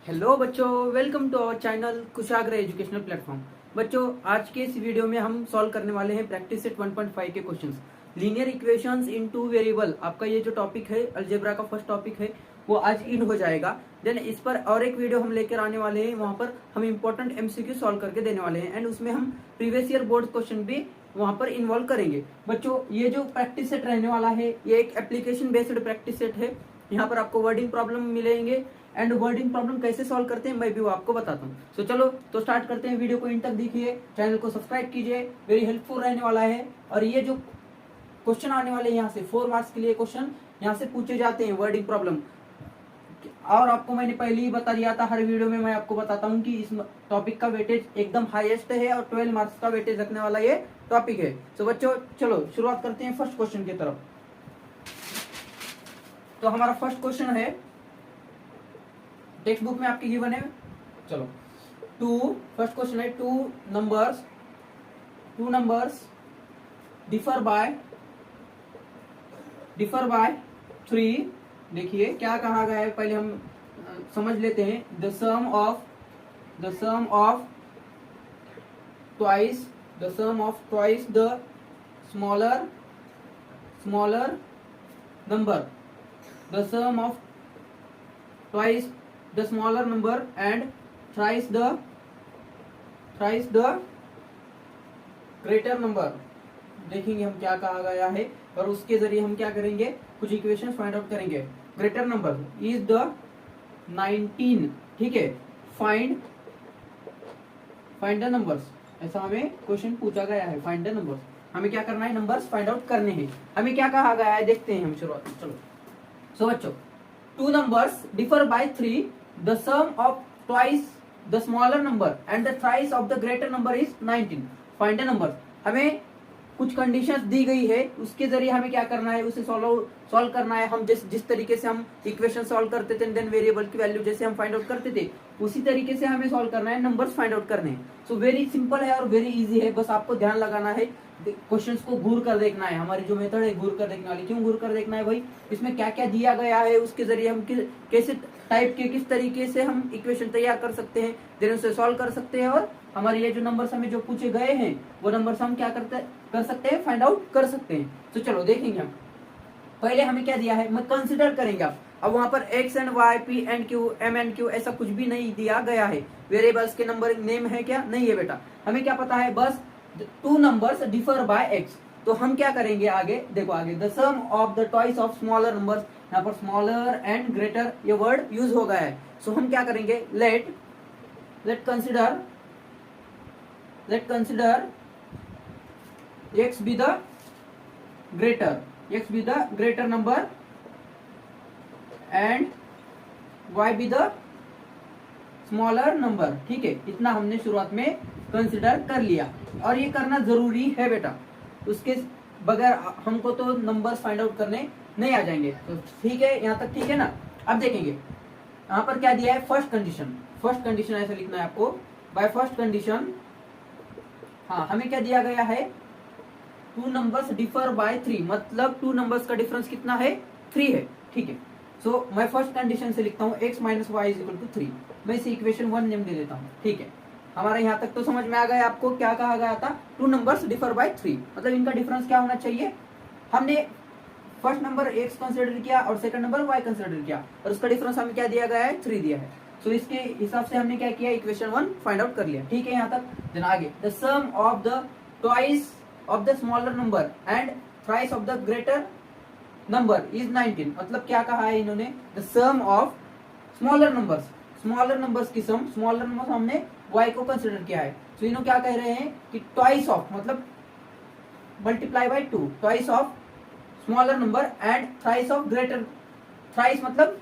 Hello बच्चों, welcome to our channel Kushagra educational platform. बच्चों, आज के इस वीडियो में हम सॉल्व करने वाले हैं प्रैक्टिस सेट 1.5 के क्वेश्चंस। लीनियर इक्वेशंस इन टू वेरिएबल, आपका ये जो टॉपिक है अलजेब्रा का फर्स्ट टॉपिक है, वो आज इन हो जाएगा। देन इस पर और एक वीडियो हम लेकर आने वाले हैं, वहां पर हम इंपॉर्टेंट एमसीक्यू सॉल्व करके देने वाले हैं एंड उसमें हम प्रीवियस ईयर बोर्ड क्वेश्चन भी वहां पर इन्वॉल्व करेंगे। बच्चों, ये जो प्रैक्टिस सेट रहने वाला है, ये एक एप्लीकेशन बेस्ड प्रैक्टिस सेट है। यहाँ पर आपको वर्डिंग प्रॉब्लम मिलेंगे एंड वर्डिंग प्रॉब्लम कैसे सॉल्व करते हैं मैं भी वो आपको बताता हूँ। सो चलो तो स्टार्ट करते हैं। वीडियो को इन तक देखिए, चैनल को सब्सक्राइब कीजिए, वेरी हेल्पफुल रहने वाला है। और ये जो क्वेश्चन आने वाले हैं यहाँ से 4 मार्क्स के लिए क्वेश्चन यहाँ से पूछे जाते हैं वर्डिंग प्रॉब्लम। और आपको मैंने पहले ही बता दिया था, हर वीडियो में मैं आपको बताता हूँ कि इस टॉपिक का वेटेज एकदम हाईएस्ट है और 12 मार्क्स का वेटेज रखने वाला ये टॉपिक है। सो बच्चों चलो शुरुआत करते हैं फर्स्ट क्वेश्चन की तरफ। तो हमारा फर्स्ट क्वेश्चन है, टेक्स्ट बुक में आपके गिवन है। चलो फर्स्ट क्वेश्चन है, टू नंबर्स डिफर बाय 3। देखिए क्या कहा गया है, पहले हम समझ लेते हैं। The sum of twice the smaller number, the sum of twice the smaller number and thrice the greater number। देखेंगे हम क्या कहा गया है और उसके जरिए हम क्या करेंगे, कुछ इक्वेशंस फाइंड आउट करेंगे। ग्रेटर नंबर इज द 19, ठीक है। फाइंड द नंबर्स, ऐसा हमें क्वेश्चन पूछा गया है। फाइंड द नंबर्स, हमें क्या करना है, नंबर्स फाइंड आउट करने हैं। हमें क्या कहा गया है देखते हैं हम शुरुआत। चलो सो बच्चों, two numbers differ by 3, the sum of twice the smaller number and the thrice of the greater number is 19। Find the number, हमें कुछ कंडीशंस दी गई है, उसके जरिए हमें क्या करना है, उसे सॉल्व करना है। हम जिस तरीके से हम इक्वेशन सॉल्व करते थे, देन वेरिएबल की वैल्यू जैसे हम फाइंड आउट करते थे, उसी तरीके से हमें सॉल्व करना है, नंबर्स फाइंड आउट करने हैं। सो वेरी सिंपल है और वेरी इजी है, बस आपको ध्यान लगाना है, क्वेश्चंस को घूर कर देखना है। हमारी जो मेथड है घूर कर देखने वाली। क्यों घूर कर देखना है भाई, इसमें क्या क्या दिया गया है, उसके जरिए हम कैसे टाइप के किस तरीके से हम इक्वेशन तैयार कर सकते हैं, देन उसे सॉल्व कर सकते हैं और हमारे ये जो नंबर्स हमें जो पूछे गए हैं वो नंबर्स हम क्या कर सकते हैं, फाइंड आउट कर सकते हैं। तो चलो देखेंगे हम। पहले हमें क्या दिया है, मैं कंसिडर करेंगे आप। अब वहां पर X and Y, P and Q, M and Q, ऐसा कुछ भी नहीं दिया गया है। वेरिएबल्स के नंबर नेम है क्या, नहीं है बेटा। हमें क्या पता है, बस two numbers differ by X. तो हम क्या करेंगे आगे, देखो आगे, the sum of the twice of smaller numbers, यहाँ पर स्मॉलर एंड ग्रेटर ये वर्ड यूज हो गया है। सो हम क्या करेंगे, let consider x be the greater number and y be the smaller number, ठीक है। इतना हमने शुरुआत में कंसिडर कर लिया और ये करना जरूरी है बेटा, उसके बगैर हमको तो नंबर्स फाइंड आउट करने नहीं आ जाएंगे। तो ठीक है, यहाँ तक ठीक है ना। अब देखेंगे यहाँ पर क्या दिया है, फर्स्ट कंडीशन ऐसा लिखना है आपको। बाय फर्स्ट कंडीशन, हाँ हमें क्या दिया गया है, टू नंबर्स डिफर बाय 3, मतलब टू नंबर्स का डिफरेंस कितना है, 3 है, ठीक है। सो मैं फर्स्ट कंडीशन से लिखता हूँ x minus Y is equal to 3। मैं इसे इक्वेशन 1 नेम दे देता हूँ, ठीक है। हमारे यहाँ तक तो समझ में आ गया आपको क्या कहा गया था, टू नंबर्स डिफर बाय 3, मतलब इनका डिफरेंस क्या होना चाहिए। हमने फर्स्ट नंबर x कंसिडर किया और सेकंड नंबर y कंसिडर किया और उसका डिफरेंस हमें क्या दिया गया है, 3 दिया है। सो इसके हिसाब से हमने क्या किया, इक्वेशन 1 फाइंड आउट कर लिया, ठीक है यहाँ तक। देन आगे, the sum of the twice of the smaller number and thrice of the greater number is 19। मतलब क्या कहा है इन्होंने, the sum of smaller numbers की sum, smaller numbers हमने y को कंसिडर किया है। तो इन्होंने क्या कह रहे हैं कि twice of मतलब multiply by 2, twice of smaller number and thrice of greater, thrice मतलब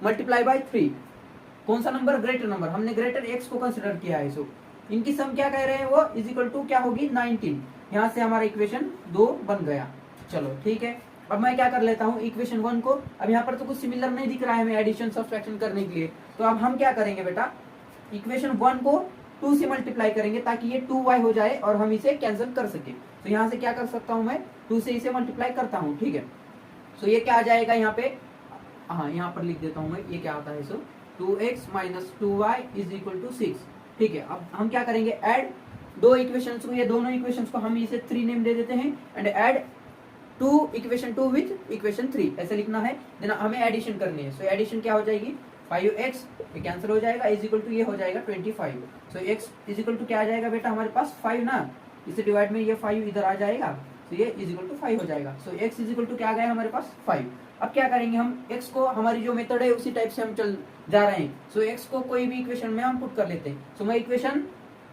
multiply by 3। कौन सा नंबर, ग्रेटर नंबर, हमने ग्रेटर x को कंसिडर किया है। सो इनकी सम क्या कह रहे हैं, वो इज इक्वल टू क्या होगी, 19। यहाँ से हमारा इक्वेशन 2 बन गया। चलो ठीक है, अब मैं क्या कर लेता हूँ, इक्वेशन 1 को, अब यहाँ पर तो कुछ सिमिलर नहीं दिख रहा है हमें एडिशन सब्सट्रैक्शन करने के लिए, तो अब हम क्या करेंगे बेटा, इक्वेशन 1 को 2 से मल्टीप्लाई करेंगे ताकि ये 2y हो जाए और हम इसे कैंसिल कर सके। तो यहाँ से क्या कर सकता हूँ मैं, 2 से इसे मल्टीप्लाई करता हूँ, ठीक है। सो ये क्या आ जाएगा यहाँ पे, हाँ यहाँ पर लिख देता हूँ मैं, ये क्या आता है। So 2x minus 2y is equal to 6। ठीक है, अब हम क्या करेंगे, ऐड दो इक्वेशंस को, ये दोनों इक्वेशंस को हम इसे 3 नेम दे देते हैं and add equation 2 with equation 3 ऐसे लिखना है। देन हमें एडिशन करनी है। सो एडिशन क्या हो जाएगी, 5x ये कैंसिल हो जाएगा, इज इक्वल टू ये हो जाएगा 25। सो x इज इक्वल टू क्या आ जाएगा बेटा हमारे पास 5 ना, इसे डिवाइड में ये 5 इधर आ जाएगा, तो ये इज इक्वल टू 5 हो जाएगा। सो x इज इक्वल टू क्या आ गया हमारे पास 5। अब क्या करेंगे हम, x को हमारी जो मेथड है उसी टाइप से हम चल जा रहे हैं। सो x को कोई भी इक्वेशन में हम पुट कर लेते हैं। सो मैं इक्वेशन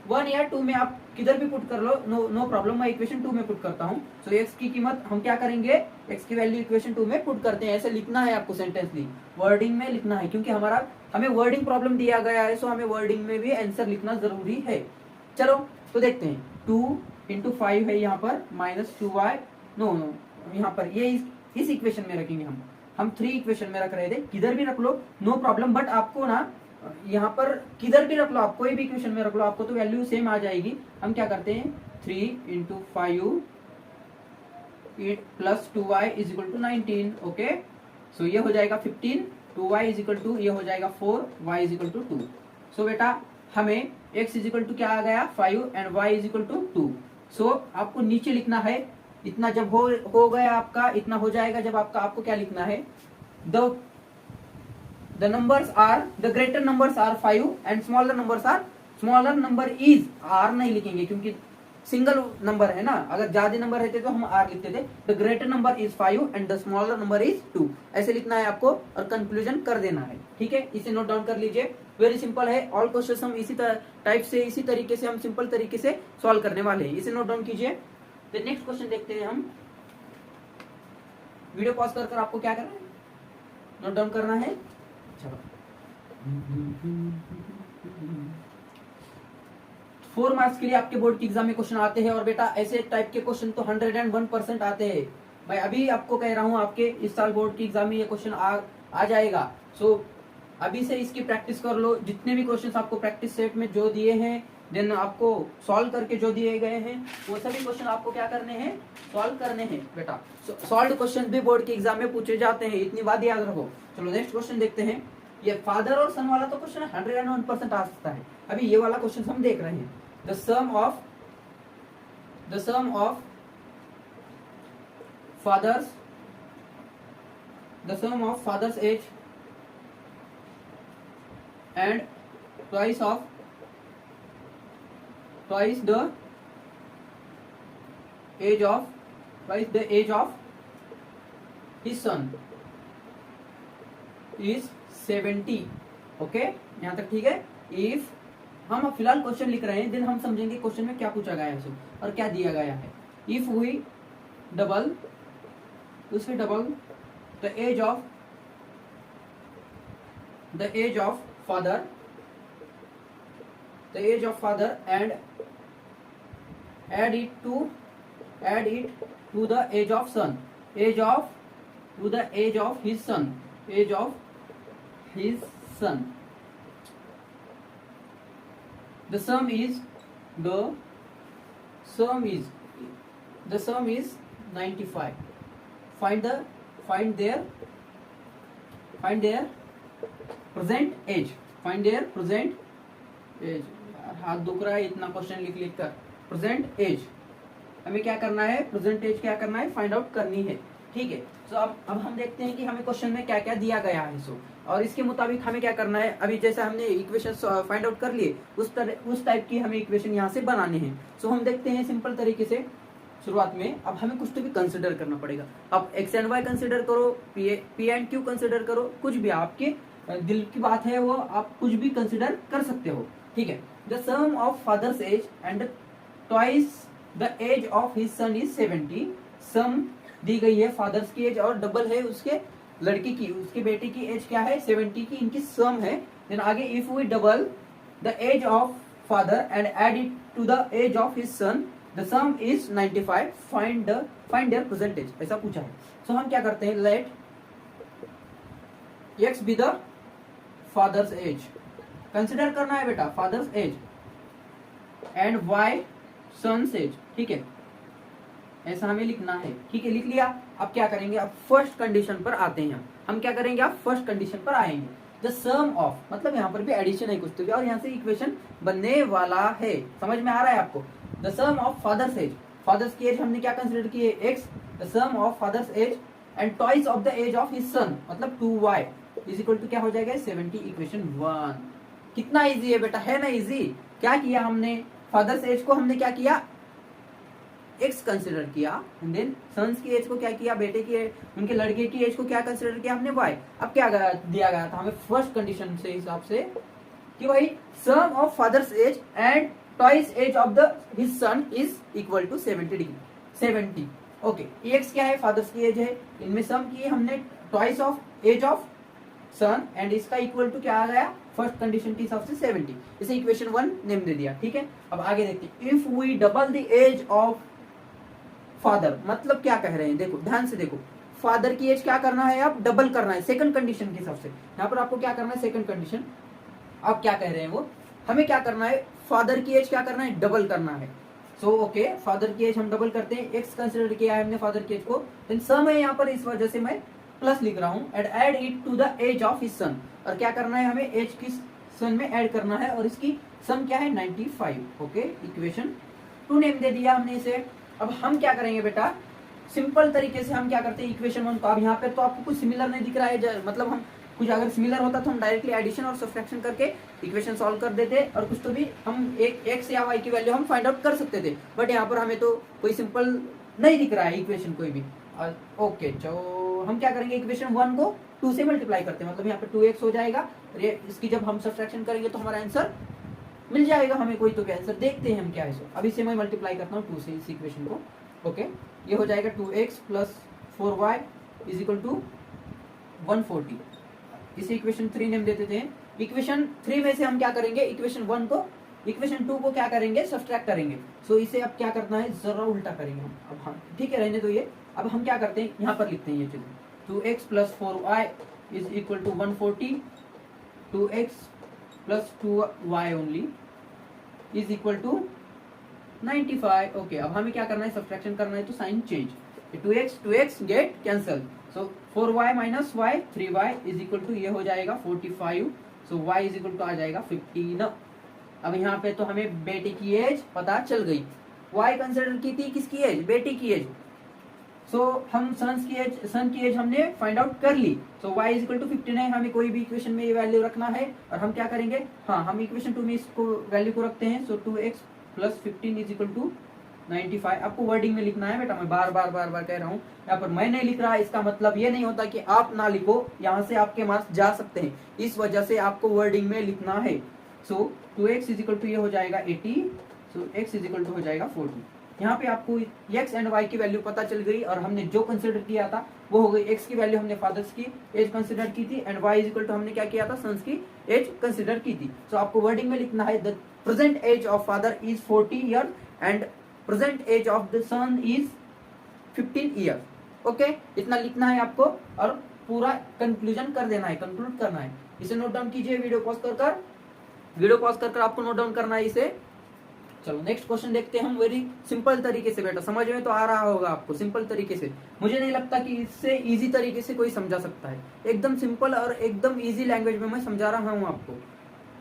1 या 2 में आप किधर भी पुट कर लो, नो प्रॉब्लम, मैं इक्वेशन 2 में पुट करता हूँ। सो x की कीमत हम क्या करेंगे, x की वैल्यू इक्वेशन 2 में पुट करते हैं। ऐसे लिखना है आपको, सेंटेंसली वर्डिंग में लिखना है, क्योंकि हमें वर्डिंग प्रॉब्लम दिया गया है। सो हमें वर्डिंग में भी आंसर लिखना जरूरी है। चलो तो देखते हैं, 2 इंटू 5 है यहाँ पर, माइनस 2y, नो यहाँ पर ये इस इक्वेशन में रखेंगे हम 3 इक्वेशन में रख रहे थे, किधर भी रख लो नो प्रॉब्लम, बट आपको ना यहाँ पर किधर भी रख लो, आप कोई भी इक्वेशन में रख लो, आपको तो वैल्यू सेम आ जाएगी। हम क्या करते हैं, 3 into 5 plus 2y is equal to 19। Okay, so ये हो जाएगा 15, 2y इज इक्वल टू ये हो जाएगा 4, y इज इक्वल टू 2। सो बेटा हमें x इज इक्वल टू क्या आ गया 5 and y is equal to 2। So आपको नीचे लिखना है, इतना जब हो गया आपका, इतना हो जाएगा जब आपको क्या लिखना है, the numbers are, the greater numbers are 5 and smaller numbers are, smaller number is, r नहीं लिखेंगे क्योंकि सिंगल नंबर है ना, अगर ज्यादा नंबर रहते तो हम r लिखते थे। the greater number is 5 and the smaller number is 2 ऐसे लिखना है आपको और कंक्लूजन कर देना है। ठीक है, इसे नोट डाउन कर लीजिए, वेरी सिंपल है। ऑल क्वेश्चंस हम इसी टाइप से, इसी तरीके से हम सिंपल तरीके से सॉल्व करने वाले हैं, इसे नोट डाउन कीजिए। तो नेक्स्ट क्वेश्चन देखते हैं हम। वीडियो पॉज कर आपको क्या करना है, नोट डाउन करना है। चलो 4 मार्क्स के लिए आपके बोर्ड की एग्जाम में क्वेश्चन आते हैं, और बेटा ऐसे टाइप के क्वेश्चन तो 101% आते हैं। मैं अभी आपको कह रहा हूं, आपके इस साल बोर्ड की एग्जाम में ये क्वेश्चन आ जाएगा। सो अभी से इसकी प्रैक्टिस कर लो। जितने भी क्वेश्चंस आपको प्रैक्टिस सेट में जो दिए हैं, देन आपको सॉल्व करके जो दिए गए हैं, वो सभी क्वेश्चन आपको क्या करने हैं, सॉल्व करने हैं बेटा। सॉल्व क्वेश्चन भी बोर्ड के एग्जाम में पूछे जाते हैं, इतनी बात याद रखो। चलो नेक्स्ट क्वेश्चन देखते हैं। ये फादर और सन वाला तो क्वेश्चन 101% आ सकता है। अभी ये वाला क्वेश्चन हम देख रहे हैं, the sum of father's age and twice the age of his son is 70। Okay, यहां तक ठीक है। इफ हम फिलहाल क्वेश्चन लिख रहे हैं, देन हम समझेंगे क्वेश्चन में क्या पूछा गया है और क्या दिया गया है। If we double the age of father and add it to the age of son, to the age of his son, the sum is 95। find their present age, हाथ दुख रहा है इतना क्वेश्चन लिख कर। प्रेजेंट एज हमें क्या करना है, प्रेजेंट एज क्या करना है, फाइंड आउट करनी है। ठीक है, तो अब हम देखते हैं कि हमें क्वेश्चन में क्या क्या दिया गया है। और इसके मुताबिक हमें क्या करना है। अभी जैसे हमने इक्वेशन फाइंड आउट कर लिए, उस टाइप की हमें इक्वेशन यहाँ से बनाने हैं। सो हम देखते हैं सिंपल तरीके से शुरुआत में। अब हमें कुछ तो भी कंसिडर करना पड़ेगा। अब एक्स एंड वाई कंसिडर करो, पी एंड क्यू कंसिडर करो, कुछ भी आपके दिल की बात है वो आप कुछ भी कंसिडर कर सकते हो। ठीक है, the sum of father's age and twice the age of his son is 70। Sum दी गई है फादर्स की एज और डबल है उसके लड़की की, उसके बेटे की एज क्या है 70 की, इनकी सम है। देन आगे if we double the age of father and add it to the age of his son the sum is 95। Find their present age, ऐसा पूछा है। सो हम क्या करते हैं, let X be the father's age, consider करना है बेटा father's age, and Y son's age. ठीक है, ऐसा हमें लिखना है। ठीक है, लिख लिया। अब क्या करेंगे, अब फर्स्ट कंडीशन पर आते हैं। हम क्या करेंगे, अब फर्स्ट कंडीशन पर आएंगे। द सम ऑफ, मतलब यहाँ पर भी एडिशन है कुछ तो भी, और यहाँ से इक्वेशन बनने वाला है। समझ में आ रहा है आपको? The sum of father's age, father's की एज हमने क्या कंसिडर की है, X, the sum of father's age and twice of the age of his son, मतलब 2y इज इक्वल टू क्या हो जाएगा 70, इक्वेशन 1। कितना इजी है बेटा, है ना इजी? क्या किया हमने, फादर्स एज को हमने क्या किया, एक्स कंसिडर किया, एंड देन सन्स की एज को क्या किया, बेटे की उनके लड़के की एज को क्या कंसिडर किया हमने, वाई। अब क्या दिया गया था हमें फर्स्ट कंडीशन से हिसाब से कि भाई sum of father's age and twice age of the his son is equal to 70 degree, 70। Okay, x क्या है, फादर्स की एज है, इनमें सम की हमने twice of age of son, and इसका इक्वल टू क्या आ गया फर्स्ट कंडीशन के हिसाब से 70, इसे इक्वेशन 1 नेम दे दिया। ठीक है, अब आगे देखते हैं, if we double the age of father, मतलब क्या कह रहे हैं, देखो ध्यान से देखो, फादर की एज क्या करना है, अब डबल करना है सेकंड कंडीशन के हिसाब से। यहाँ पर आपको क्या करना है, सेकंड कंडीशन, अब क्या कह रहे हैं वो, हमें क्या करना है, फादर की एज क्या करना है, डबल करना है। सो ओके, फादर की एज हम डबल करते हैं, एक्स कंसिडर किया है हमने फादर की एज को, देन सम है यहाँ पर, इस वजह से मैं प्लस लिख रहा हूँ, and add it to the age of his son, और क्या करना है हमें, एज की सन में ऐड करना है, और इसकी सम क्या है 95। ओके, इक्वेशन 2 नेम दे दिया हमने इसे। अब हम क्या करेंगे बेटा, सिंपल तरीके से हम क्या करते हैं, इक्वेशन 1 को, अब यहाँ पे तो आपको कुछ सिमिलर नहीं दिख रहा है, मतलब हम कुछ अगर सिमिलर होता तो हम डायरेक्टली एडिशन और सब्ट्रैक्शन करके इक्वेशन सॉल्व कर देते, और कुछ तो भी हम एक एक्स या वाई की वैल्यू हम फाइंड आउट कर सकते थे, बट यहाँ पर हमें तो कोई सिंपल नहीं दिख रहा है इक्वेशन कोई भी। ओके, तो हम क्या करेंगे, इक्वेशन 1 को 2 से मल्टीप्लाई करते हैं, मतलब यहाँ पे 2x हो जाएगा, इसकी जब हम सब्ट्रैक्शन करेंगे तो हमारा आंसर मिल जाएगा हमें, कोई तो क्या आंसर, देखते हैं हम क्या है। सो अब इसे मैं मल्टीप्लाई करता हूँ 2 से इस इक्वेशन को। ओके, ये हो जाएगा 2x plus 4y is equal to 140, इसे इक्वेशन 3 नेम देते थे। इक्वेशन 3 में से हम क्या करेंगे, इक्वेशन 1 को इक्वेशन 2 को क्या करेंगे, सब्ट्रैक्ट करेंगे। सो इसे अब क्या करना है, जरा उल्टा करेंगे हम। अब हम ठीक है, रहने दो ये। अब हम क्या करते हैं, यहाँ पर लिखते हैं ये चीजें, 2x plus 4y is equal to 140, 2x प्लस 2y only is equal to 95। Okay, अब हमें क्या करना है, सब्ट्रैक्शन करना है, तो sign change, 2x get cancel, so 4y minus y 3y is equal to ये हो जाएगा 45, so y is equal to आ जाएगा 15। अब यहाँ पे तो हमें बेटे की एज पता चल गई, y कंसिडर की थी किसकी एज, बेटे की एज। सो हम सन की एज हमने फाइंड आउट कर ली, सो y इज इक्वल टू 15 है, हमें कोई भी इक्वेशन में ये वैल्यू रखना है, और हम क्या करेंगे, हाँ हम इक्वेशन 2 में इसको वैल्यू को रखते हैं। So 2x plus 15 is equal to 95। आपको वर्डिंग में लिखना है बेटा, मैं बार बार कह रहा हूँ, यहाँ पर मैं नहीं लिख रहा, इसका मतलब ये नहीं होता कि आप ना लिखो, यहाँ से आपके मार्क्स जा सकते हैं, इस वजह से आपको वर्डिंग में लिखना है। So 2x is equal to ये हो जाएगा 80, सो x इज इक्वल टू हो जाएगा 40। यहाँ पे आपको x एंड y की वैल्यू पता चल गई, और हमने जो कंसिडर किया था वो हो गई, x की वैल्यू हमने फादर्स की एज कंसिडर की थी, and y is equal to हमने क्या किया था, सन्स की एज कंसिडर की थी। सो आपको वर्डिंग में लिखना है, the present age of father is 40 year and present age of the son is 15 year. Okay, इतना लिखना है आपको, और पूरा कंक्लूजन कर देना है, कंक्लूड करना है। इसे नोट डाउन कीजिए, वीडियो पॉज कर आपको नोट डाउन करना है इसे। चलो नेक्स्ट क्वेश्चन देखते हैं हम, वेरी सिंपल तरीके से, बेटा समझ में तो आ रहा होगा आपको, सिंपल तरीके से, मुझे नहीं लगता कि इससे इजी तरीके से कोई समझा सकता है, एकदम सिंपल और एकदम इजी लैंग्वेज में मैं समझा रहा हूँ आपको।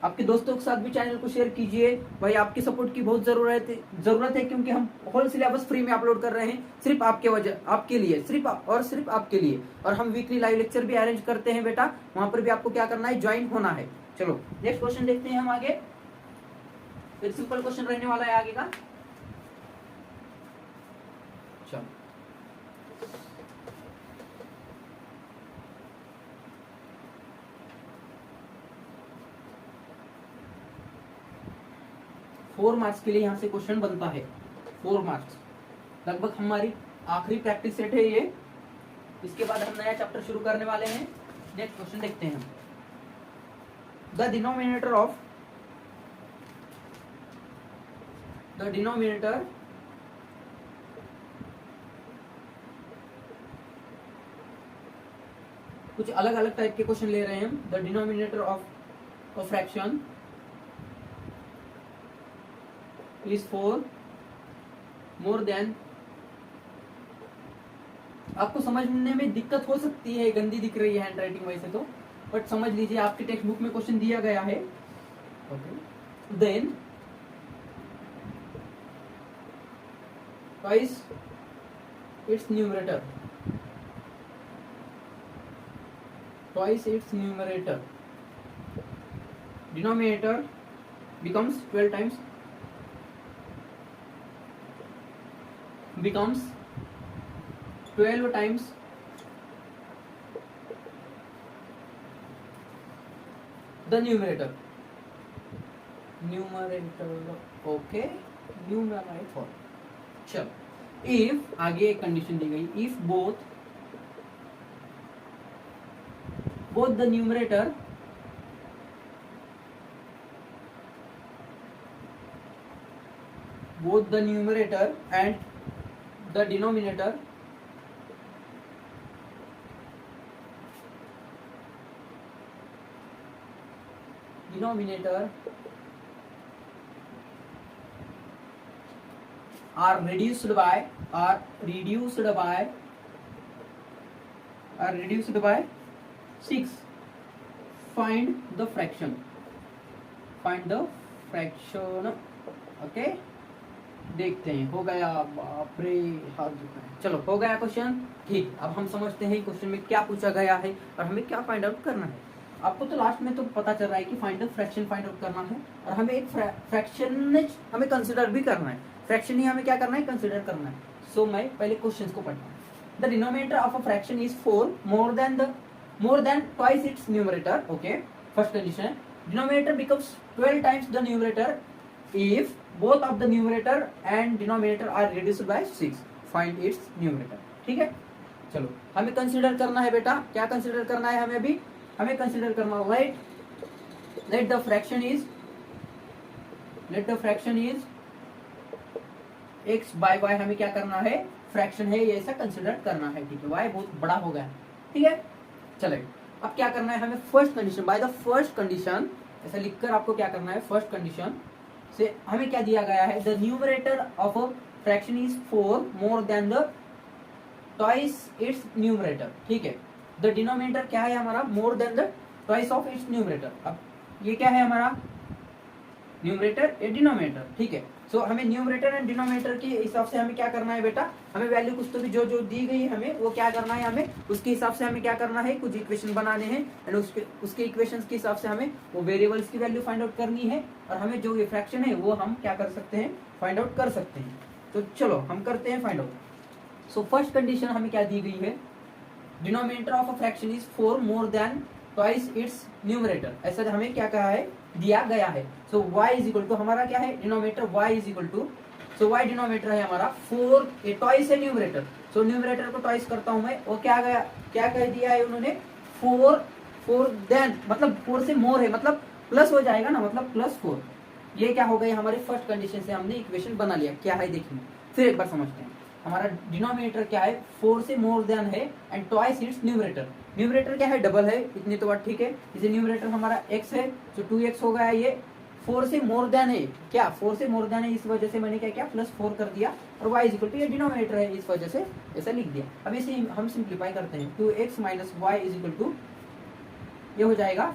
आपके दोस्तों के साथ भी चैनल को शेयर कीजिए भाई, आपकी सपोर्ट की बहुत जरूरत है, क्योंकि हम होल सिलेबस फ्री में अपलोड कर रहे हैं, सिर्फ आपके लिए, सिर्फ आपके लिए, और हम वीकली लाइव लेक्चर भी अरेंज करते हैं बेटा, वहां पर भी आपको क्या करना है, ज्वाइन होना है। चलो नेक्स्ट क्वेश्चन देखते हैं हम आगे, फिर सिंपल क्वेश्चन रहने वाला है आगे का। चलो 4 मार्क्स के लिए यहाँ से क्वेश्चन बनता है, 4 मार्क्स, लगभग हमारी आखिरी प्रैक्टिस सेट है ये, इसके बाद हम नया चैप्टर शुरू करने वाले हैं। नेक्स्ट क्वेश्चन देखते हैं, द डिनोमिनेटर ऑफ कुछ अलग अलग टाइप के क्वेश्चन ले रहे हैं हम। The denominator of fraction is 4 more than, आपको समझने में दिक्कत हो सकती है, गंदी दिख रही है हैंड राइटिंग वैसे तो, बट समझ लीजिए आपके टेक्स्ट बुक में क्वेश्चन दिया गया है। Okay, then twice its numerator, twice its numerator, denominator becomes 12 times, becomes 12 times the numerator, okay, numerator। चलो, if आगे एक कंडीशन दी गई, if both the numerator and the denominator are reduced by 6, find the fraction, okay. देखते हैं, हो गया, बाप रे हाथ दुख है। चलो, हो गया क्वेश्चन, ठीक। अब हम समझते हैं क्वेश्चन में क्या पूछा गया है और हमें क्या फाइंड आउट करना है। आपको तो लास्ट में तो पता चल रहा है कि फाइंड फ्रैक्शन फाइंड आउट करना है, और हमें एक फ्रैक्शन हमें कंसिडर भी करना है। फ्रैक्शन ही हमें क्या करना है, कंसिडर करना है। सो मैं पहले क्वेश्चन को पढ़ता हूँ। The denominator of a fraction is 4 more than twice its numerator, okay। First condition, denominator becomes 12 times the numerator if both of the numerator and denominator are reduced by 6, find its numerator। ठीक है, चलो हमें consider करना है बेटा। क्या consider करना है हमें? अभी हमें कंसीडर करना, let the fraction is x by y। हमें क्या करना है, फ्रैक्शन है ये, ऐसा कंसीडर करना है, ठीक है। y बहुत बड़ा हो गया, ठीक है। चले, अब क्या करना है हमें, first condition, by the first condition, ऐसा लिखकर आपको क्या करना है, फर्स्ट कंडीशन से हमें क्या दिया गया है, the numerator of a fraction is 4 more than the twice its numerator, ठीक है। द डिनोमिनेटर क्या है हमारा, more than the twice of its numerator. अब ये क्या है हमारा, न्यूमरेटर ए डिनोमिनेटर, ठीक है। सो हमें न्यूमरेटर एंड डिनोमिनेटर के हिसाब से हमें क्या करना है बेटा, हमें वैल्यू कुछ तो भी जो दी गई है हमें वो क्या करना है, हमें उसके हिसाब से हमें क्या करना है, कुछ इक्वेशन बनाने हैं, एंड उसके इक्वेशंस के हिसाब से हमें वो वेरिएबल्स की वैल्यू फाइंड आउट करनी है, और हमें जो ये फ्रैक्शन है वो हम क्या कर सकते हैं, फाइंड आउट कर सकते हैं। तो चलो हम करते हैं find out. So first condition हमें क्या दी गई है, denominator of a fraction is 4 more than twice its numerator, ऐसा हमें क्या कहा है, दिया गया है। So y is equal to हमारा क्या है, denominator y is equal to, so y denominator है हमारा 4, ये ट्वाइस है न्यूमरेटर। सो न्यूमरेटर को ट्वाइस करता हूं मैं, वो क्या गया, क्या कह दिया है उन्होंने, 4 देन मतलब 4 से मोर है, मतलब प्लस हो जाएगा ना, मतलब +4। ये क्या हो गई हमारी फर्स्ट कंडीशन से हमने इक्वेशन बना लिया। क्या है देखिए, फिर एक बार समझते हैं। हमारा डिनोमिनेटर क्या है, 4 से मोर देन है, and twice its numerator. Numerator क्या है, डबल है, इतनी तो बात ठीक है। इसे न्यूमरेटर हमारा x है, तो 2x हो गया। ये 4 से मोर देन है, क्या 4 से मोर देन है, इस वजह से मैंने क्या किया, +4 कर दिया, और y इज इक्वल टू ये डिनोमिनेटर है, इस वजह से ऐसा लिख दिया। अब इसे हम सिंप्लीफाई करते हैं, 2x minus Y is equal to, ये हो जाएगा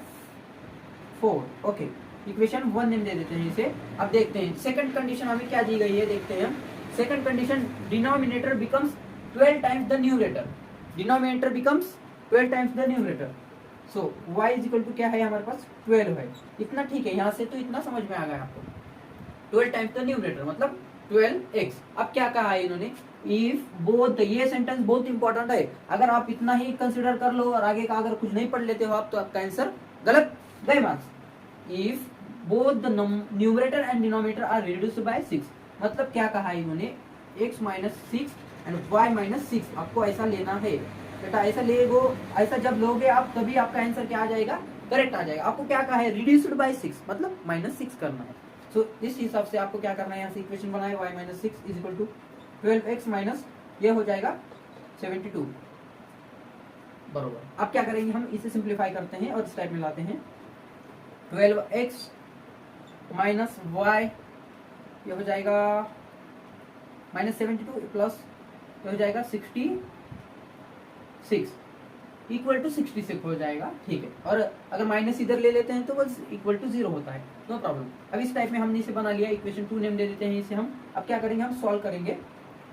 4, ओके। इक्वेशन 1 नेम दे देते हैं इसे। अब देखते हैं सेकंड कंडीशन हमें क्या दी गई है, देखते हैं। Second condition, denominator becomes 12 times the numerator, denominator becomes 12 times the numerator. So y is equal to क्या है हमारे पास, 12 है। इतना ठीक है, यहाँ से तो इतना समझ में आ गया आपको। 12 टाइम्स द न्यूमरेटर मतलब 12x। अब क्या कहा है इन्होंने, इफ बोथ, ये सेंटेंस बहुत इंपॉर्टेंट है। अगर आप इतना ही कंसिडर कर लो और आगे का अगर कुछ नहीं पढ़ लेते हो आप, तो आपका आंसर गलत, गए marks. If both the numerator and denominator are reduced by 6, मतलब क्या कहा है इन्होंने, x minus 6 and y minus 6। आपको ऐसा लेना है बेटा, ऐसा ऐसा जब लोगे आप, तभी आपका आंसर क्या आ जाएगा, करेक्ट आ जाएगा। आपको क्या कहा है, रिड्यूस्ड बाय 6 मतलब -6 करना है। सो इस हिसाब से आपको क्या करना है, यहाँ से इक्वेशन बनाए, y minus 6 is equal to 12x minus, ये हो जाएगा 72 बरोबर। अब क्या करेंगे, हम इसे सिंप्लीफाई करते हैं और इस टाइप में लाते हैं। 12x माइनस y, ये हो जाएगा -72 प्लस, ये हो जाएगा 66, इक्वल टू 66 हो जाएगा, ठीक है। और अगर माइनस इधर ले लेते हैं तो बस इक्वल टू 0 होता है, नो प्रॉब्लम। अब इस टाइप में हमने इसे बना लिया, इक्वेशन 2 नेम दे देते हैं इसे हम। अब क्या करेंगे, हम सॉल्व करेंगे।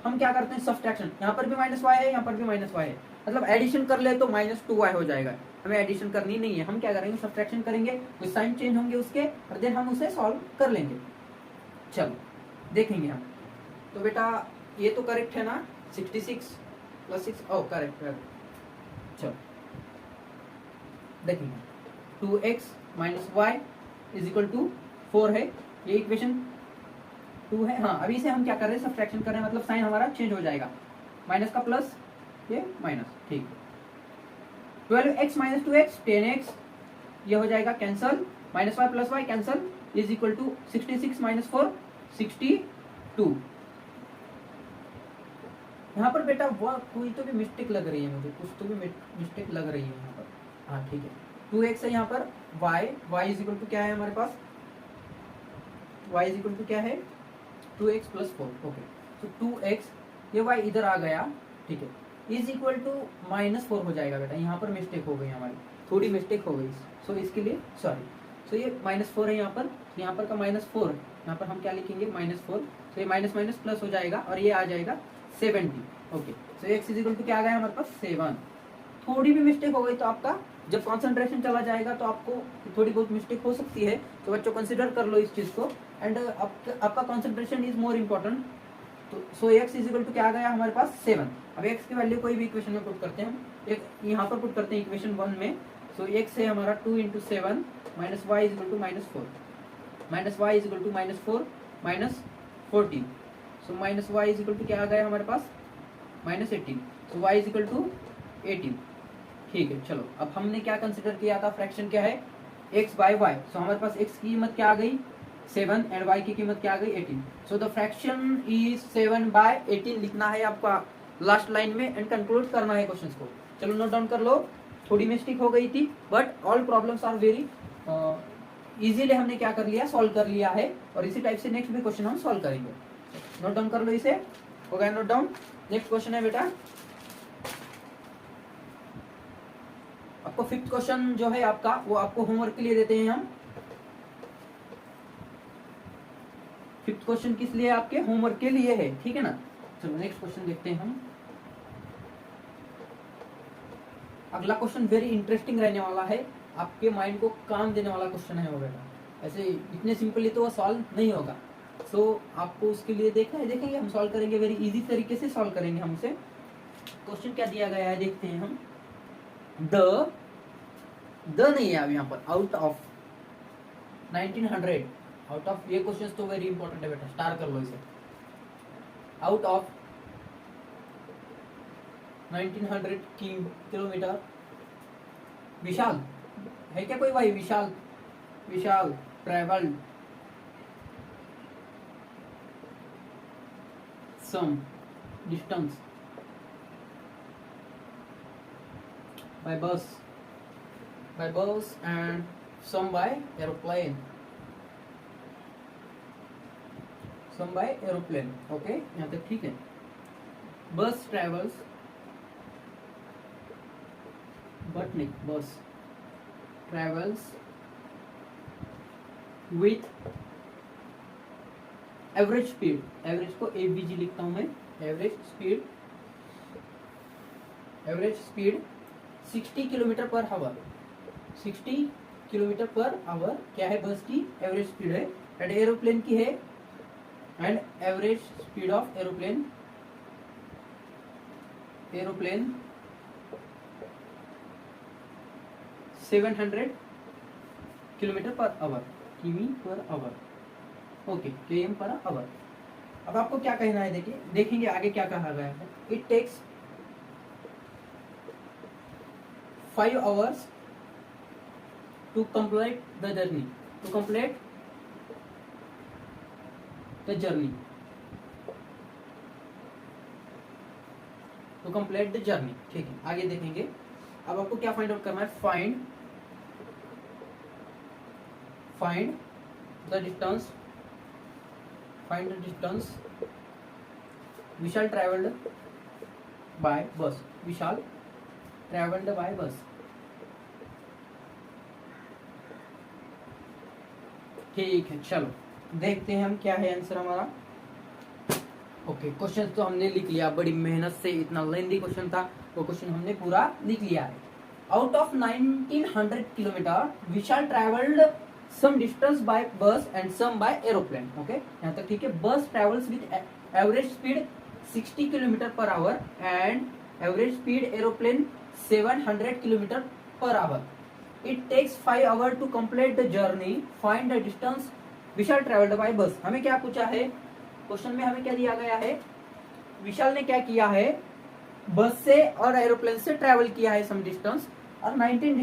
हम क्या करते हैं, सब्सट्रैक्शन। यहाँ पर भी -y है, यहाँ पर भी -y है, मतलब एडिशन कर ले तो -2y हो जाएगा। हमें एडिशन करनी नहीं है, हम क्या करेंगे, सब्सट्रैक्शन करेंगे, कुछ साइन चेंज होंगे उसके, और देन हम उसे सॉल्व कर लेंगे। चलो देखेंगे हम। तो बेटा ये तो करेक्ट है ना, 66 + 6, ओ करेक्ट। चलो देखेंगे, 2x - y = 4 है, ये इक्वेशन 2 है। हाँ, अभी से हम क्या कर रहे हैं, सब्सट्रैक्शन कर रहे हैं, मतलब साइन हमारा चेंज हो जाएगा, माइनस का प्लस, ये माइनस, ठीक। 12x - 2x 10x, ये हो जाएगा कैंसल, -y + y कैंसल, = 66 - 4 62। यहाँ पर बेटा वो कोई तो भी मिस्टेक लग रही है मुझे, कुछ तो भी मिस्टेक लग रही है यहाँ पर। हाँ ठीक है, 2x है यहाँ पर, y = क्या है हमारे पास, y = क्या है, 2x + 4, ओके। तो 2x, ये y इधर आ गया, ठीक है, = -4 हो जाएगा बेटा। यहाँ पर मिस्टेक हो गई हमारी, थोड़ी मिस्टेक हो गई, सो इसके लिए सॉरी। सो ये -4 है यहाँ पर, तो यहाँ पर का -4, यहाँ पर हम क्या लिखेंगे, -4। तो ये माइनस माइनस प्लस हो जाएगा, और ये आ जाएगा 70, ओके। सो x = क्या आ गया हमारे पास, 7। थोड़ी भी मिस्टेक हो गई तो आपका जब कंसंट्रेशन चला जाएगा तो आपको थोड़ी बहुत मिस्टेक हो सकती है, तो बच्चों कंसिडर कर लो इस चीज को, एंड आपका कंसंट्रेशन इज मोर इम्पोर्टेंट। तो सो x = क्या आ गया हमारे पास, 7। अब x की वैल्यू कोई भी इक्वेशन में पुट करते हैं हम, एक यहाँ पर पुट करते हैं इक्वेशन 1 में। सो x है हमारा 2 × 7 - y = -4, -y = -4 -14। सो -y = क्या आ गया हमारे पास, -18। सो y = 18, ठीक है। चलो अब हमने क्या कंसिडर किया था, फ्रैक्शन क्या है, x/y। सो हमारे पास x की कीमत क्या आ गई, 7, एंड y की कीमत क्या आ गई, 18। सो द फ्रैक्शन इज 7/18 लिखना है आपका लास्ट लाइन में, एंड कंक्लूड करना है क्वेश्चंस को। चलो नोट डाउन कर लो, थोड़ी मिस्टेक हो गई थी, but all problems are very easily हमने क्या कर लिया, सॉल्व कर लिया है, और इसी टाइप से नेक्स्ट भी क्वेश्चन हम सॉल्व करेंगे। नोट डाउन कर लो इसे, हो गया नोट डाउन। नेक्स्ट क्वेश्चन है बेटा, आपको 5th क्वेश्चन जो है आपका, वो आपको होमवर्क के लिए देते हैं हम। 5th क्वेश्चन किस लिए, आपके होमवर्क के लिए है, ठीक है ना। चलो नेक्स्ट क्वेश्चन देखते हैं हम। अगला क्वेश्चन वेरी इंटरेस्टिंग रहने वाला है, आपके माइंड को काम देने वाला क्वेश्चन है वो बेटा। ऐसे इतने सिंपली तो वो सॉल्व नहीं होगा, सो आपको उसके लिए देखेंगे हम सॉल्व करेंगे, वेरी इजी तरीके से सॉल्व करेंगे हम उसे। क्वेश्चन क्या दिया गया है देखते हैं हम। द नहीं है अब यहाँ पर, आउट ऑफ 1900, आउट ऑफ, ये क्वेश्चन तो वेरी इंपॉर्टेंट है बेटा, स्टार कर लो इसे। आउट ऑफ 1900 किलोमीटर, विशाल है क्या कोई भाई, Vishal travelled some distance by bus and some by aeroplane, okay यहाँ तक ठीक है। बस ट्रेवल्स, बट नहीं, bus travels with average speed, average को एवीजी लिखता हूं मैं, एवरेज स्पीड 60 km/h, 60 km/h क्या है, बस की एवरेज स्पीड है, एंड एरोप्लेन की है, and average speed of aeroplane 700 km/h, km/h, okay, km/h। अब आपको क्या कहना है, देखिए देखेंगे आगे क्या कहा गया है। It takes 5 hours to complete the journey, ठीक है। आगे देखेंगे, अब आपको क्या फाइंड आउट करना है, find the distance Vishal travelled by बस, विशाल ट्रेवल्ड बाय बस। ठीक है, चलो देखते हैं हम क्या है आंसर हमारा। ओके, क्वेश्चन तो हमने लिख लिया, बड़ी मेहनत से, इतना लेंदी क्वेश्चन था, वो क्वेश्चन हमने पूरा लिख लिया है। Out of 1900 kilometre Vishal travelled some distance by bus and some by aeroplane. Okay, यहाँ तक ठीक है। Bus travels with average speed 60 kilometre per hour and average speed aeroplane 700 kilometre per hour. It takes 5 hour to complete the journey, find the distance Vishal travelled by bus. हमें क्या पूछा है question में, हमें क्या दिया गया है, विशाल ने क्या किया है, बस से और एरोप्लेन से ट्रेवल किया है सम डिस्टेंस, और 1900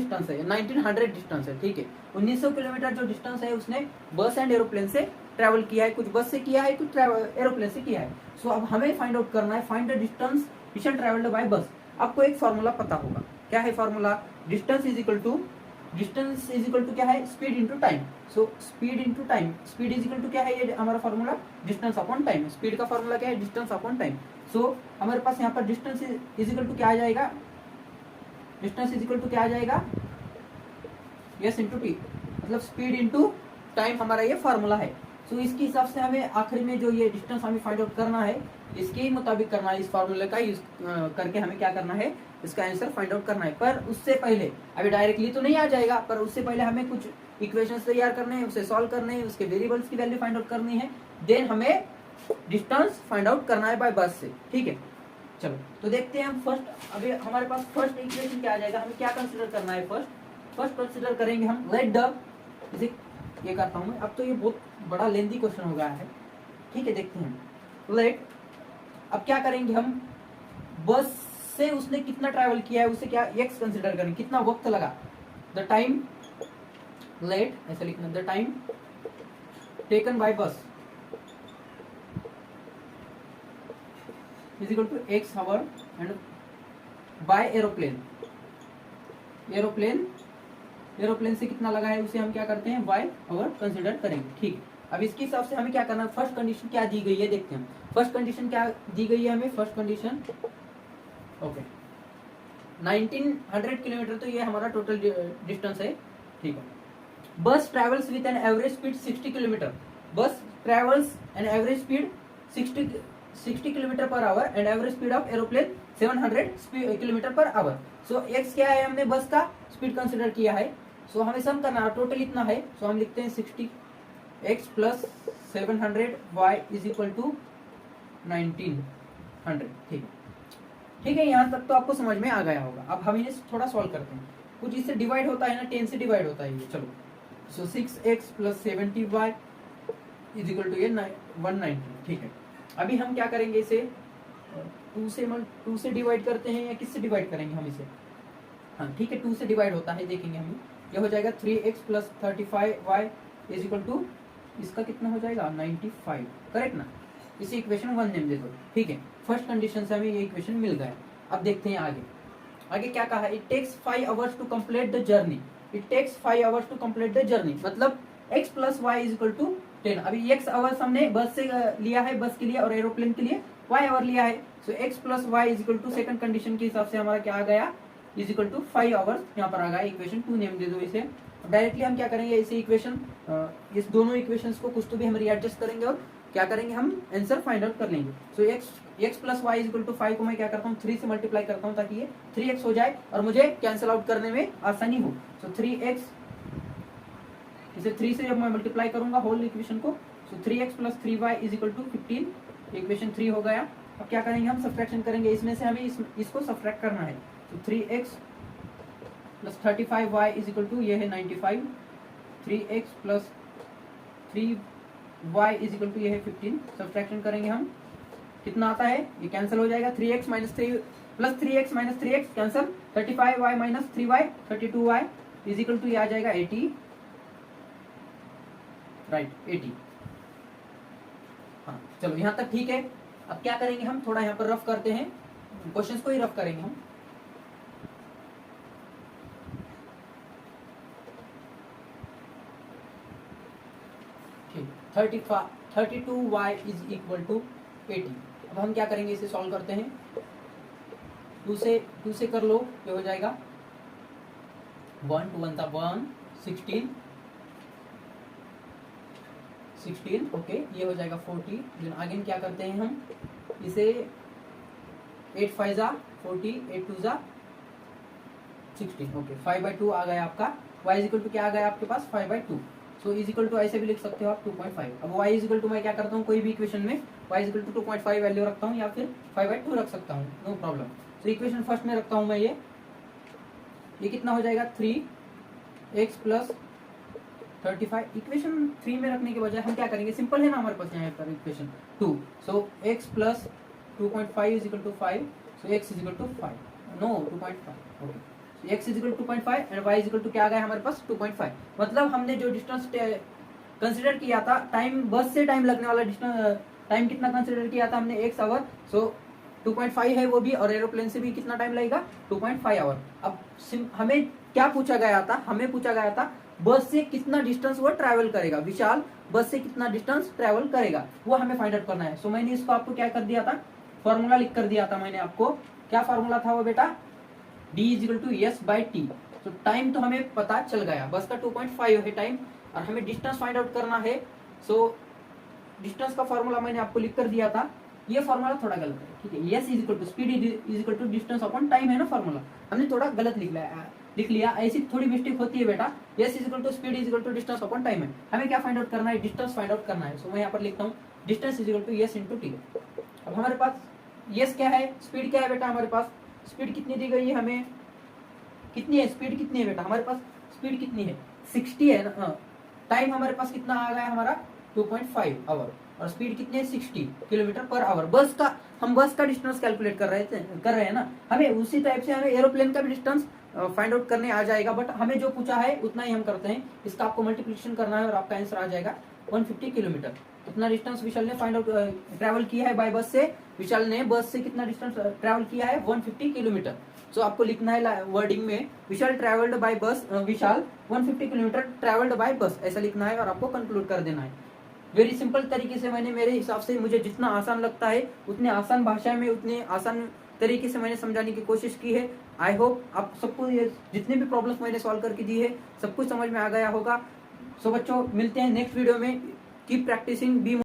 डिस्टेंस है, ठीक है। 1900 किलोमीटर जो डिस्टेंस है उसने बस एंड एरोप्लेन से ट्रेवल किया है, कुछ बस से किया है, कुछ एरोप्लेन से किया है। सो अब हमें फाइंड आउट करना है, find the distance Vishal travelled by bus. आपको एक फॉर्मूला पता होगा, क्या है formula, distance is equal to क्या है, speed into time. So speed into time, speed is equal to क्या है, ये हमारा formula distance upon time. Speed का फॉर्मूला क्या है, डिस्टेंस अपॉन टाइम। सो हमारे पास यहाँ पर डिस्टेंस इज इक्वल टू क्या आ जाएगा, डिस्टेंस इज इक्वल टू क्या आ जाएगा, यस इंटू टी, मतलब स्पीड इंटू टाइम हमारा ये फॉर्मूला है। सो इसके हिसाब से हमें आखिरी में जो ये डिस्टेंस हमें फाइंड आउट करना है, इसके मुताबिक करना है, इस फॉर्मूले का यूज करके हमें क्या करना है, इसका आंसर फाइंड आउट करना है। पर उससे पहले, अभी डायरेक्टली तो नहीं आ जाएगा, पर उससे पहले हमें कुछ इक्वेशंस तैयार करने हैं, उसे सॉल्व करने हैं, उसके वेरिएबल्स की वैल्यू फाइंड आउट करनी है, देन हमें डिस्टेंस फाइंड आउट करना है बाय बस से, ठीक है। चलो तो देखते हैं हम फर्स्ट, अभी हमारे पास फर्स्ट इक्वेशन क्या आ जाएगा, हमें क्या कंसीडर करना है, फर्स्ट कंसीडर करेंगे हम लेट द, ये करता हूं मैं, अब तो ये बहुत बड़ा लेंदी क्वेश्चन हो गया है, ठीक है। देखते हैं लेट, अब क्या करेंगे हम, बस से उसने कितना ट्रैवल किया है उसे क्या एक्स कंसीडर करेंगे, कितना वक्त लगा, द टाइम, लेट ऐसा लिखना, the time taken by bus is equal to X hour and by aeroplane, aeroplane से कितना लगा है उसे हम क्या करते हैं, वाई आवर कंसीडर करेंगे, ठीक। अब इसके हिसाब से हमें क्या करना है, फर्स्ट कंडीशन क्या दी गई है देखते हैं। फर्स्ट कंडीशन क्या दी गई है हमें, फर्स्ट कंडीशन ओके 1900 किलोमीटर, तो ये हमारा टोटल डिस्टेंस है, ठीक है। Bus travels with an average speed 60 kilometre, bus travels an average speed 60 kilometre per hour and average speed of aeroplane 700 kilometre per hour. So x क्या है, हमने बस का स्पीड कंसिडर किया है, सो हमें सम करना है, टोटल इतना है, सो हम लिखते हैं 60 X plus 700 Y is equal to 1900, ठीक है। ठीक है, यहाँ तक तो आपको समझ में आ गया होगा। अब हम इन्हें थोड़ा सॉल्व करते हैं, कुछ इससे डिवाइड होता है ना, 10 से डिवाइड होता है ये, चलो। So 6x plus 70y is equal to ये 190, ठीक है। अभी हम क्या करेंगे, इसे 2 से डिवाइड करते हैं या किससे डिवाइड करेंगे हम इसे, हाँ ठीक है, 2 से डिवाइड होता है, देखेंगे हम। ये हो जाएगा 3x plus 35y is equal to, इसका कितना हो जाएगा 95, करेक्ट ना। इसे इक्वेशन 1 नेम दे दो, ठीक है। फर्स्ट कंडीशन से हमें ये इक्वेशन मिल गया। अब देखते हैं आगे क्या कहा है, it takes 5 hours to complete the journey, it takes 5 hours to complete the journey, मतलब x plus Y is equal to 10। अभी x आवर्स हमने बस से लिया है, बस के लिए, और एरोप्लेन के लिए y आवर लिया है। So x plus Y is equal to second condition के हिसाब से हमारा क्या आ गया, इज इक्वल टू 5 आवर्स, यहाँ पर आ गया। इक्वेशन 2 नेम दे दो इसे। डायरेक्टली हम क्या करेंगे, इसे इक्वेशन, इस दोनों इक्वेशंस को कुछ तो भी हम रीएडजस्ट करेंगे और क्या करेंगे, हम आंसर फाइंड आउट कर लेंगे। So x plus Y is equal to 5 को मैं क्या करता हूँ, 3 से मल्टीप्लाई करता हूँ, ताकि ये 3x हो जाए और मुझे कैंसिल आउट करने में आसानी हो। सो 3x, इसे 3 से जब मैं मल्टीप्लाई करूंगा होल इक्वेशन को, so 3x plus 3y is equal to 15, equation 3 हो गया। अब क्या करेंगे, हम सब्ट्रैक्शन करेंगे, इसमें से हमें इसको सब्ट्रैक्ट करना है। तो 3x plus 35y is equal to, ये है 95, 3x plus 3y is equal to, ये है 15। सब्ट्रैक्शन करेंगे हम, कितना आता है, ये कैंसिल हो जाएगा, 3x minus 3 plus 3x minus 3x cancel, 35y minus 3y 32y is equal to, ये आ जाएगा 80, राइट 80। हाँ चलो यहाँ तक ठीक है। अब क्या करेंगे, हम थोड़ा यहाँ पर रफ करते हैं, क्वेश्चंस को ही रफ करेंगे हम। ठीक, 32y इज इक्वल टू 80। अब हम क्या करेंगे, इसे सॉल्व करते हैं। टू से कर लो, ये हो जाएगा 1 2 1 1 16 ओके, ये हो जाएगा 40। देन अगेन क्या करते हैं हम इसे 8 5 40 8 2 16 ओके, 5/2 आ गया आपका। y इज इक्वल टू क्या आ गया आपके पास 5/2। सो इज इक्वल टू ऐसे भी लिख सकते हो आप 2.5। अब y इज इक्वल टू मैं क्या करता हूँ कोई भी इक्वेशन में y is equal to 2.5 value रखता हूँ या फिर 5/2 रख सकता हूँ, नो प्रॉब्लम। तो इक्वेशन फर्स्ट में रखता हूँ मैं ये कितना हो जाएगा 3x प्लस 35। इक्वेशन 3 में रखने के बजाय हम क्या करेंगे, सिंपल है ना हमारे पास यहाँ पर equation 2। So x plus 2.5 is equal to 5। So x is equal to 5 no 2.5 okay. x is equal to 2.5 and y is equal to क्या आ गया हमारे पास 2.5। मतलब हमने जो डिस्टेंस कंसीडर किया था, टाइम बस से टाइम लगने वाला डिस्टेंस टाइम कितना कंसीडर किया था हमने 1 आवर। सो 2.5 है वो भी, और एरोप्लेन से भी कितना टाइम लगेगा 2.5 आवर। अब हमें क्या पूछा गया था, हमें पूछा गया था बस से कितना डिस्टेंस वो ट्रैवल करेगा, विशाल बस से कितना डिस्टेंस ट्रैवल करेगा वो हमें फाइंड आउट करना है। सो मैंने इसको आपको क्या कर दिया था, फॉर्मूला लिख कर दिया था मैंने आपको। क्या फॉर्मूला था वो बेटा, d is equal to S by T. तो टाइम तो हमें पता चल गया, बस का 2.5 है टाइम, और हमें डिस्टेंस फाइंड आउट करना है। सो डिस्टेंस का फॉर्मूला मैंने आपको लिख कर दिया था। ये फॉर्मूला थोड़ा गलत है, ठीक है। S is equal to speed is equal to distance upon time है ना फॉर्मूला, हमने थोड़ा गलत लिख लिया। ऐसी थोड़ी मिस्टेक होती है बेटा। S is equal to speed is equal to distance upon time है, हमें क्या फाइंड आउट करना है, डिस्टेंस फाइंड आउट करना है। सो मैं यहाँ पर लिखता हूँ distance is equal to S into T. अब हमारे पास एस क्या है, स्पीड क्या है बेटा, हमारे पास स्पीड कितनी दी गई है हमें, कितनी है स्पीड, कितनी है बेटा हमारे पास स्पीड कितनी है 60 है ना। टाइम हमारे पास कितना आ गया हमारा 2.5 आवर, और स्पीड कितनी है 60 किलोमीटर पर आवर। हम बस का डिस्टेंस कैलकुलेट कर रहे हैं ना, हमें उसी टाइप से हमें एरोप्लेन का भी डिस्टेंस फाइंड आउट करने आ जाएगा। बट हमें जो पूछा है उतना ही हम करते हैं, इसका आपको मल्टीप्लिकेशन करना है और आपका आंसर आ जाएगा 150 किलोमीटर। कितना डिस्टेंस विशाल ने फाइंड आउट ट्रैवल किया है बाय बस से, विशाल ने बस से कितना डिस्टेंस ट्रैवल किया है 150 किलोमीटर। सो आपको लिखना है वर्डिंग में विशाल ट्रैवल्ड बाय बस, विशाल 150 किलोमीटर ट्रैवल्ड बाय बस, ऐसा लिखना है और आपको कंक्लूड कर देना है। वेरी सिंपल तरीके से मैंने, मेरे हिसाब से मुझे जितना आसान लगता है उतने आसान भाषा में उतने आसान तरीके से मैंने समझाने की कोशिश की है। आई होप आप सबको ये जितने भी प्रॉब्लम्स मैंने सॉल्व करके दी है सब कुछ समझ में आ गया होगा। सो बच्चों मिलते हैं नेक्स्ट वीडियो में। Keep practising, B